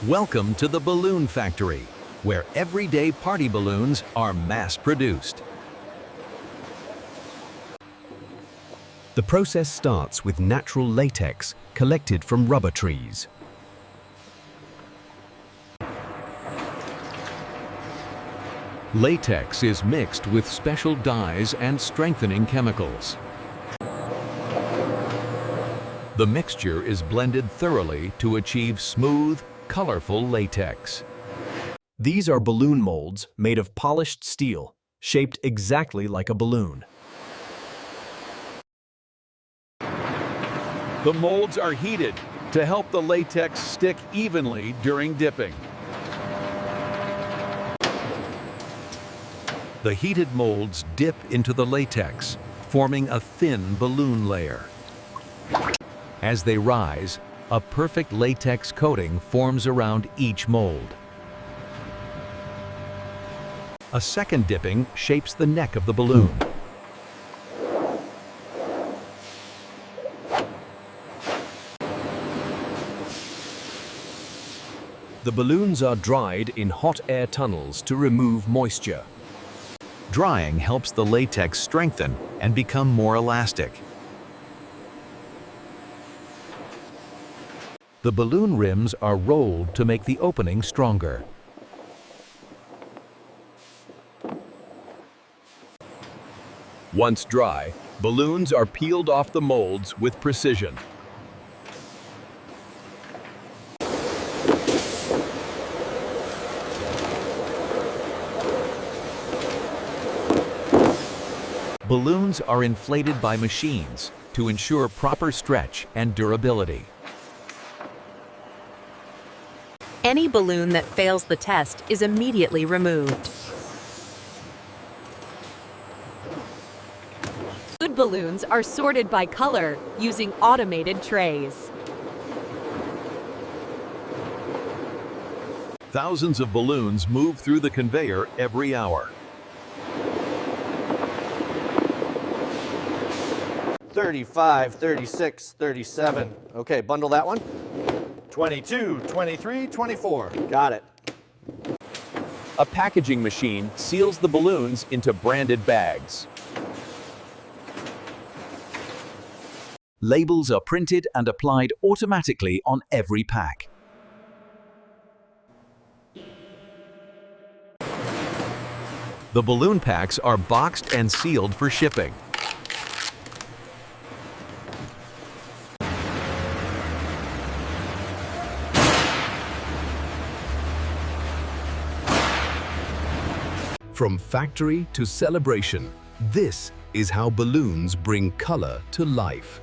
Welcome to the Balloon Factory, where everyday party balloons are mass-produced. The process starts with natural latex collected from rubber trees. Latex is mixed with special dyes and strengthening chemicals. The mixture is blended thoroughly to achieve smooth, colorful latex. These are balloon molds made of polished steel, shaped exactly like a balloon. The molds are heated to help the latex stick evenly during dipping. The heated molds dip into the latex, forming a thin balloon layer. As they rise, a perfect latex coating forms around each mold. A second dipping shapes the neck of the balloon. The balloons are dried in hot air tunnels to remove moisture. Drying helps the latex strengthen and become more elastic. The balloon rims are rolled to make the opening stronger. Once dry, balloons are peeled off the molds with precision. Balloons are inflated by machines to ensure proper stretch and durability. Any balloon that fails the test is immediately removed. Good balloons are sorted by color using automated trays. Thousands of balloons move through the conveyor every hour. 35, 36, 37. Okay, bundle that one. 22, 23, 24. Got it. A packaging machine seals the balloons into branded bags. Labels are printed and applied automatically on every pack. The balloon packs are boxed and sealed for shipping. From factory to celebration, this is how balloons bring color to life.